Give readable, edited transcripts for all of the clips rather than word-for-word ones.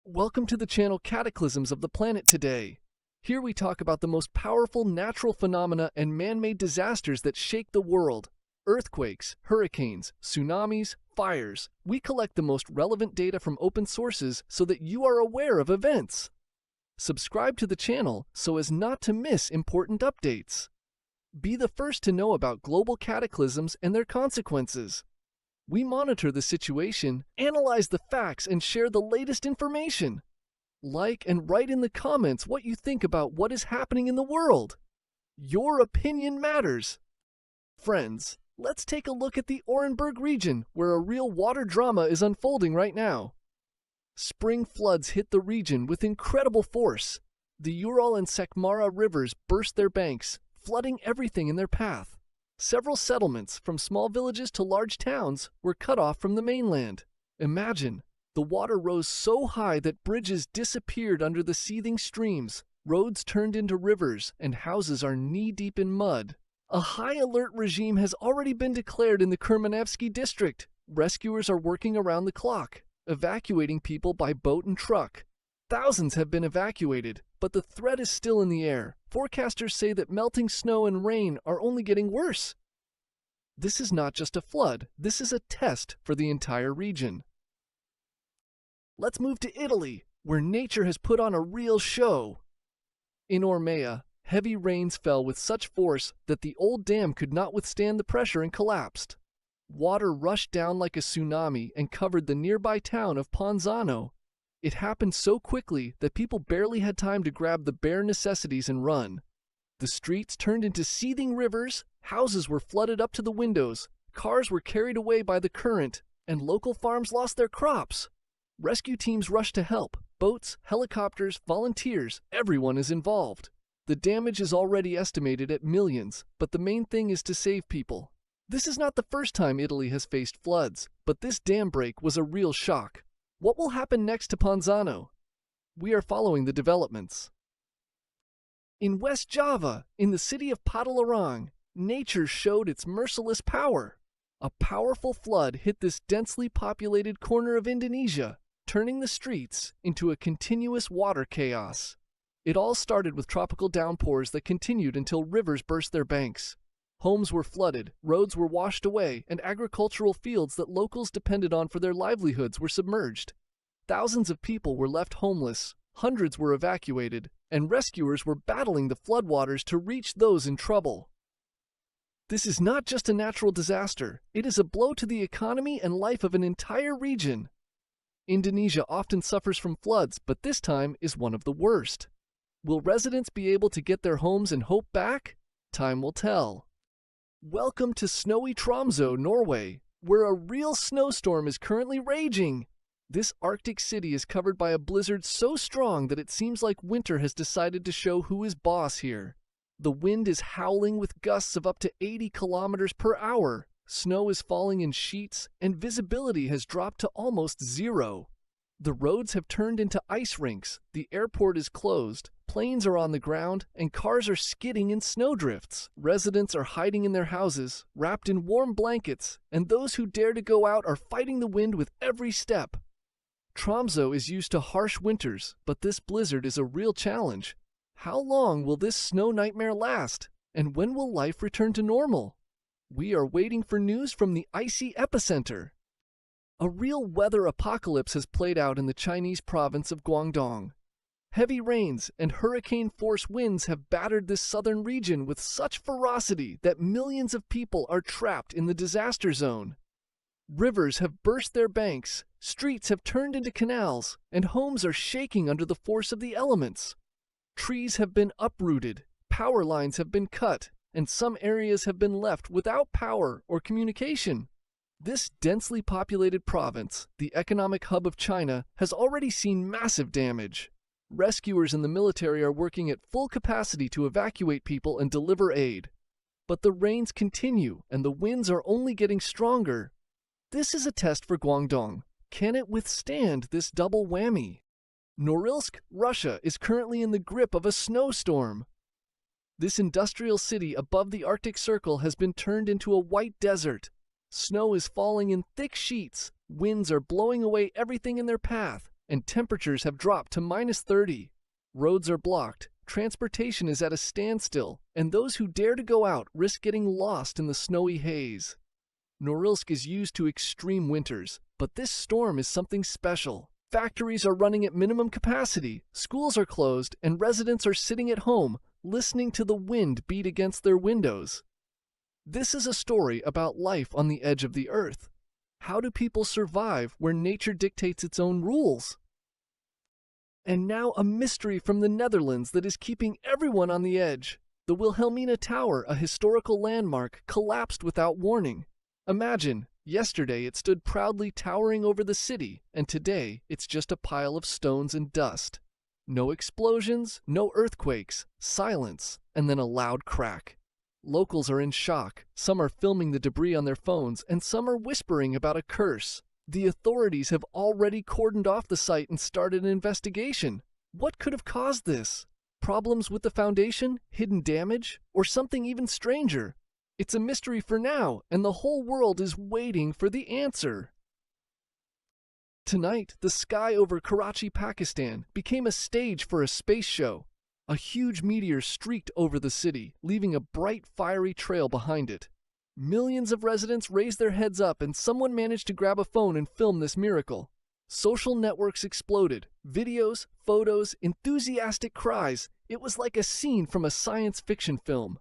Welcome to the channel Cataclysms of the Planet Today. Here we talk about the most powerful natural phenomena and man-made disasters that shake the world. Earthquakes, hurricanes, tsunamis, fires. We collect the most relevant data from open sources so that you are aware of events. Subscribe to the channel so as not to miss important updates. Be the first to know about global cataclysms and their consequences. We monitor the situation, analyze the facts, and share the latest information. Like and write in the comments what you think about what is happening in the world. Your opinion matters. Friends, let's take a look at the Orenburg region where a real water drama is unfolding right now. Spring floods hit the region with incredible force. The Ural and Sakhmara rivers burst their banks, flooding everything in their path. Several settlements, from small villages to large towns, were cut off from the mainland. Imagine, the water rose so high that bridges disappeared under the seething streams, roads turned into rivers, and houses are knee-deep in mud. A high alert regime has already been declared in the Kermanevsky district. Rescuers are working around the clock, evacuating people by boat and truck. Thousands have been evacuated, but the threat is still in the air. Forecasters say that melting snow and rain are only getting worse. This is not just a flood, this is a test for the entire region. Let's move to Italy, where nature has put on a real show. In Ormea, heavy rains fell with such force that the old dam could not withstand the pressure and collapsed. Water rushed down like a tsunami and covered the nearby town of Ponzano. It happened so quickly that people barely had time to grab the bare necessities and run. The streets turned into seething rivers, houses were flooded up to the windows, cars were carried away by the current, and local farms lost their crops. Rescue teams rushed to help. Boats, helicopters, volunteers, everyone is involved. The damage is already estimated at millions, but the main thing is to save people. This is not the first time Italy has faced floods, but this dam break was a real shock. What will happen next to Ponzano? We are following the developments. In West Java, in the city of Padalarang, nature showed its merciless power. A powerful flood hit this densely populated corner of Indonesia, turning the streets into a continuous water chaos. It all started with tropical downpours that continued until rivers burst their banks. Homes were flooded, roads were washed away, and agricultural fields that locals depended on for their livelihoods were submerged. Thousands of people were left homeless, hundreds were evacuated, and rescuers were battling the floodwaters to reach those in trouble. This is not just a natural disaster, it is a blow to the economy and life of an entire region. Indonesia often suffers from floods, but this time is one of the worst. Will residents be able to get their homes and hope back? Time will tell. Welcome to snowy Tromsø, Norway, where a real snowstorm is currently raging. This Arctic city is covered by a blizzard so strong that it seems like winter has decided to show who is boss here. The wind is howling with gusts of up to 80 kilometers per hour. Snow is falling in sheets, and visibility has dropped to almost zero. The roads have turned into ice rinks, the airport is closed, planes are on the ground, and cars are skidding in snowdrifts. Residents are hiding in their houses, wrapped in warm blankets, and those who dare to go out are fighting the wind with every step. Tromsø is used to harsh winters, but this blizzard is a real challenge. How long will this snow nightmare last? And when will life return to normal? We are waiting for news from the icy epicenter. A real weather apocalypse has played out in the Chinese province of Guangdong. Heavy rains and hurricane-force winds have battered this southern region with such ferocity that millions of people are trapped in the disaster zone. Rivers have burst their banks, streets have turned into canals, and homes are shaking under the force of the elements. Trees have been uprooted, power lines have been cut, and some areas have been left without power or communication. This densely populated province, the economic hub of China, has already seen massive damage. Rescuers and the military are working at full capacity to evacuate people and deliver aid. But the rains continue, and the winds are only getting stronger. This is a test for Guangdong. Can it withstand this double whammy? Norilsk, Russia, is currently in the grip of a snowstorm. This industrial city above the Arctic Circle has been turned into a white desert. Snow is falling in thick sheets, winds are blowing away everything in their path, and temperatures have dropped to -30. Roads are blocked, transportation is at a standstill, and those who dare to go out risk getting lost in the snowy haze. Norilsk is used to extreme winters, but this storm is something special. Factories are running at minimum capacity, schools are closed, and residents are sitting at home, listening to the wind beat against their windows. This is a story about life on the edge of the earth. How do people survive where nature dictates its own rules? And now a mystery from the Netherlands that is keeping everyone on the edge. The Wilhelmina Tower, a historical landmark, collapsed without warning. Imagine, yesterday it stood proudly towering over the city, and today it's just a pile of stones and dust. No explosions, no earthquakes, silence, and then a loud crack. Locals are in shock. Some are filming the debris on their phones, and some are whispering about a curse. The authorities have already cordoned off the site and started an investigation. What could have caused this? Problems with the foundation, hidden damage, or something even stranger? It's a mystery for now, and the whole world is waiting for the answer. Tonight, the sky over Karachi, Pakistan, became a stage for a space show. A huge meteor streaked over the city, leaving a bright, fiery trail behind it. Millions of residents raised their heads up, and someone managed to grab a phone and film this miracle. Social networks exploded. Videos, photos, enthusiastic cries. It was like a scene from a science fiction film.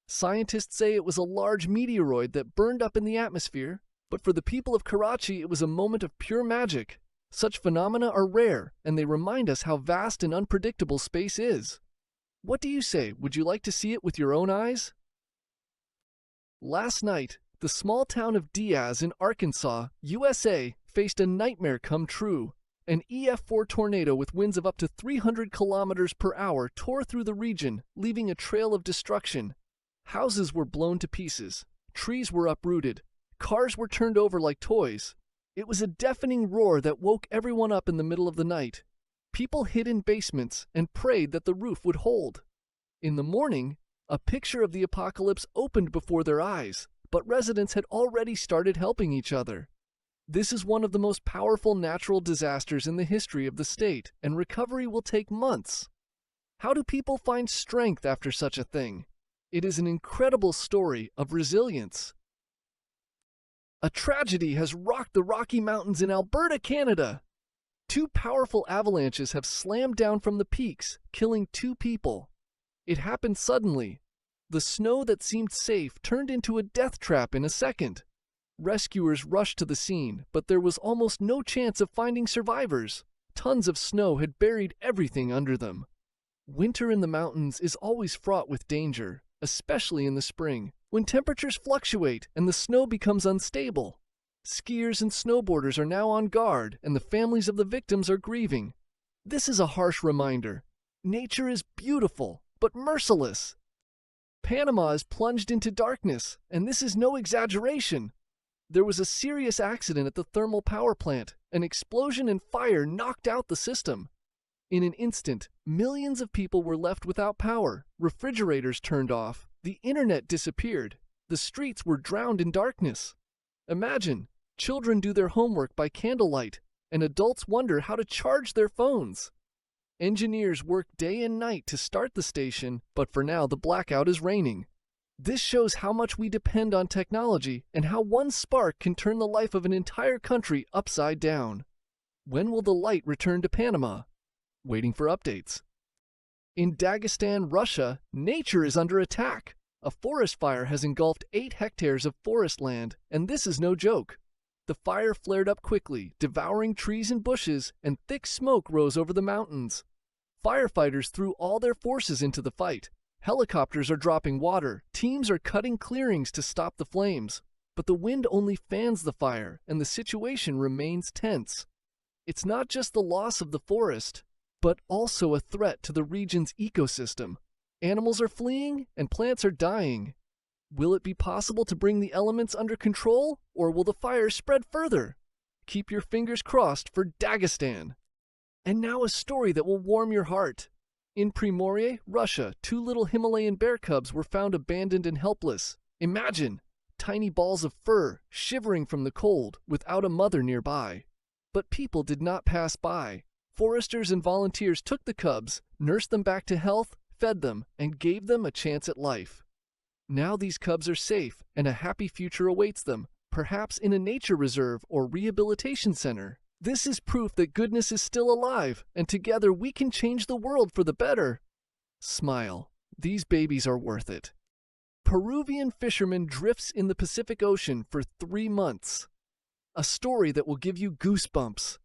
Scientists say it was a large meteoroid that burned up in the atmosphere, but for the people of Karachi it was a moment of pure magic. Such phenomena are rare, and they remind us how vast and unpredictable space is. What do you say? Would you like to see it with your own eyes? Last night, the small town of Diaz in Arkansas, USA, faced a nightmare come true. An EF4 tornado with winds of up to 300 kilometers per hour tore through the region, leaving a trail of destruction. Houses were blown to pieces, trees were uprooted, cars were turned over like toys. It was a deafening roar that woke everyone up in the middle of the night. People hid in basements and prayed that the roof would hold. In the morning, a picture of the apocalypse opened before their eyes, but residents had already started helping each other. This is one of the most powerful natural disasters in the history of the state, and recovery will take months. How do people find strength after such a thing? It is an incredible story of resilience. A tragedy has rocked the Rocky Mountains in Alberta, Canada. Two powerful avalanches have slammed down from the peaks, killing 2 people. It happened suddenly. The snow that seemed safe turned into a death trap in a second. Rescuers rushed to the scene, but there was almost no chance of finding survivors. Tons of snow had buried everything under them. Winter in the mountains is always fraught with danger, especially in the spring, when temperatures fluctuate and the snow becomes unstable. Skiers and snowboarders are now on guard, and the families of the victims are grieving. This is a harsh reminder. Nature is beautiful, but merciless. Panama is plunged into darkness, and this is no exaggeration. There was a serious accident at the thermal power plant. An explosion and fire knocked out the system. In an instant, millions of people were left without power, refrigerators turned off, the internet disappeared, the streets were drowned in darkness. Imagine, children do their homework by candlelight, and adults wonder how to charge their phones. Engineers work day and night to start the station, but for now the blackout is reigning. This shows how much we depend on technology and how one spark can turn the life of an entire country upside down. When will the light return to Panama? Waiting for updates. In Dagestan, Russia, nature is under attack. A forest fire has engulfed 8 hectares of forest land, and this is no joke. The fire flared up quickly, devouring trees and bushes, and thick smoke rose over the mountains. Firefighters threw all their forces into the fight. Helicopters are dropping water, teams are cutting clearings to stop the flames. But the wind only fans the fire, and the situation remains tense. It's not just the loss of the forest, but also a threat to the region's ecosystem. Animals are fleeing, and plants are dying. Will it be possible to bring the elements under control, or will the fire spread further? Keep your fingers crossed for Dagestan. And now a story that will warm your heart. In Primorye, Russia, 2 little Himalayan bear cubs were found abandoned and helpless. Imagine, tiny balls of fur, shivering from the cold, without a mother nearby. But people did not pass by. Foresters and volunteers took the cubs, nursed them back to health, fed them, and gave them a chance at life. Now these cubs are safe, and a happy future awaits them, perhaps in a nature reserve or rehabilitation center. This is proof that goodness is still alive, and together we can change the world for the better. Smile. These babies are worth it. Peruvian fisherman drifts in the Pacific Ocean for 3 months. A story that will give you goosebumps.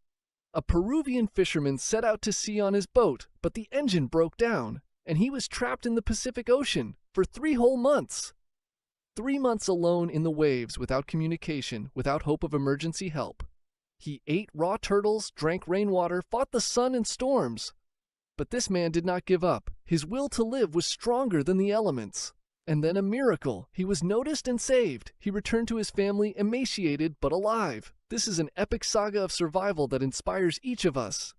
A Peruvian fisherman set out to sea on his boat, but the engine broke down, and he was trapped in the Pacific Ocean for 3 whole months. 3 months alone in the waves without communication, without hope of emergency help. He ate raw turtles, drank rainwater, fought the sun and storms. But this man did not give up. His will to live was stronger than the elements. And then a miracle. He was noticed and saved. He returned to his family emaciated but alive. This is an epic saga of survival that inspires each of us.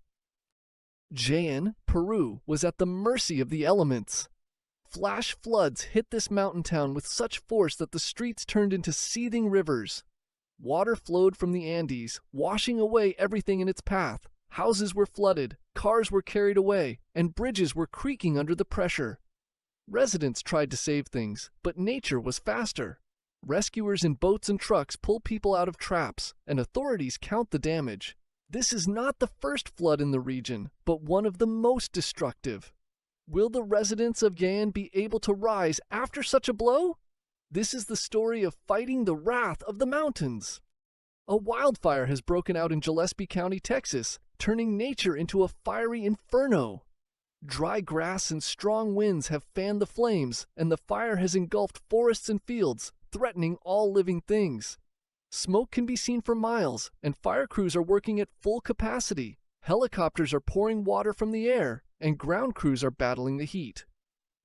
Jaén, Peru, was at the mercy of the elements. Flash floods hit this mountain town with such force that the streets turned into seething rivers. Water flowed from the Andes, washing away everything in its path. Houses were flooded, cars were carried away, and bridges were creaking under the pressure. Residents tried to save things, but nature was faster. Rescuers in boats and trucks pull people out of traps, and authorities count the damage. This is not the first flood in the region, but one of the most destructive. Will the residents of Jaén be able to rise after such a blow? This is the story of fighting the wrath of the mountains. A wildfire has broken out in Gillespie County, Texas, turning nature into a fiery inferno. Dry grass and strong winds have fanned the flames, and the fire has engulfed forests and fields, threatening all living things. Smoke can be seen for miles, and fire crews are working at full capacity. Helicopters are pouring water from the air, and ground crews are battling the heat.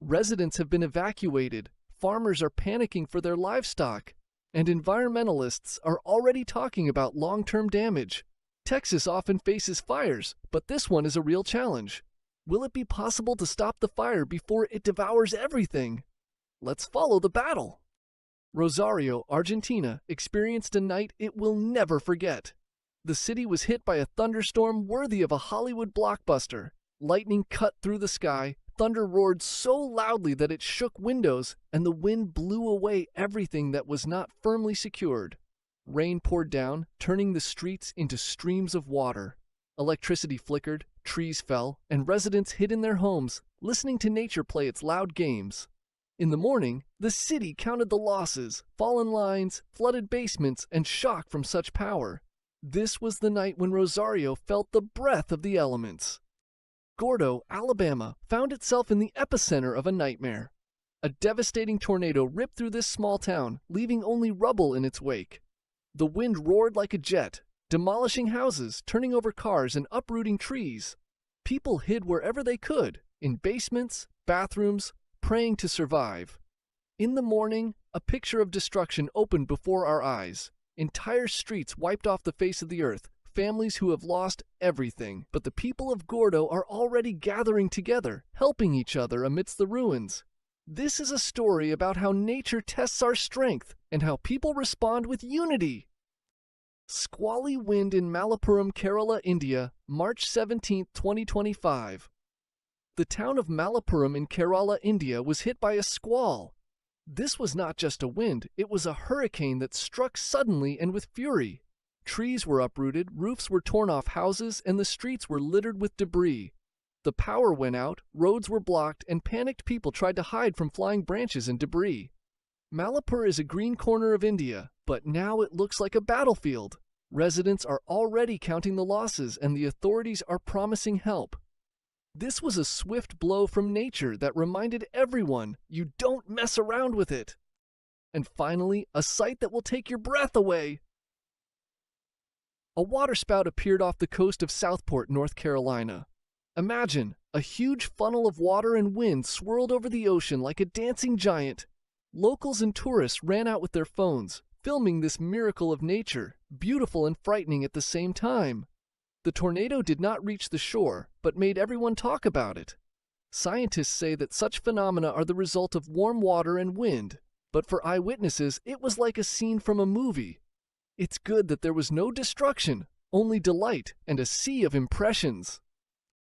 Residents have been evacuated, farmers are panicking for their livestock, and environmentalists are already talking about long-term damage. Texas often faces fires, but this one is a real challenge. Will it be possible to stop the fire before it devours everything? Let's follow the battle. Rosario, Argentina, experienced a night it will never forget. The city was hit by a thunderstorm worthy of a Hollywood blockbuster. Lightning cut through the sky, thunder roared so loudly that it shook windows, and the wind blew away everything that was not firmly secured. Rain poured down, turning the streets into streams of water. Electricity flickered, trees fell, and residents hid in their homes, listening to nature play its loud games. In the morning, the city counted the losses, fallen lines, flooded basements, and shock from such power. This was the night when Rosario felt the breath of the elements. Gordo, Alabama, found itself in the epicenter of a nightmare. A devastating tornado ripped through this small town, leaving only rubble in its wake. The wind roared like a jet, demolishing houses, turning over cars, and uprooting trees. People hid wherever they could, in basements, bathrooms, praying to survive. In the morning, a picture of destruction opened before our eyes. Entire streets wiped off the face of the earth, families who have lost everything. But the people of Gordo are already gathering together, helping each other amidst the ruins. This is a story about how nature tests our strength and how people respond with unity. Squally wind in Malappuram, Kerala, India, March 17, 2025. The town of Malappuram in Kerala, India was hit by a squall. This was not just a wind, it was a hurricane that struck suddenly and with fury. Trees were uprooted, roofs were torn off houses, and the streets were littered with debris. The power went out, roads were blocked, and panicked people tried to hide from flying branches and debris. Malapur is a green corner of India, but now it looks like a battlefield. Residents are already counting the losses, and the authorities are promising help. This was a swift blow from nature that reminded everyone, you don't mess around with it. And finally, a sight that will take your breath away. A waterspout appeared off the coast of Southport, North Carolina. Imagine, a huge funnel of water and wind swirled over the ocean like a dancing giant. Locals and tourists ran out with their phones, filming this miracle of nature, beautiful and frightening at the same time. The tornado did not reach the shore, but made everyone talk about it. Scientists say that such phenomena are the result of warm water and wind, but for eyewitnesses, it was like a scene from a movie. It's good that there was no destruction, only delight and a sea of impressions.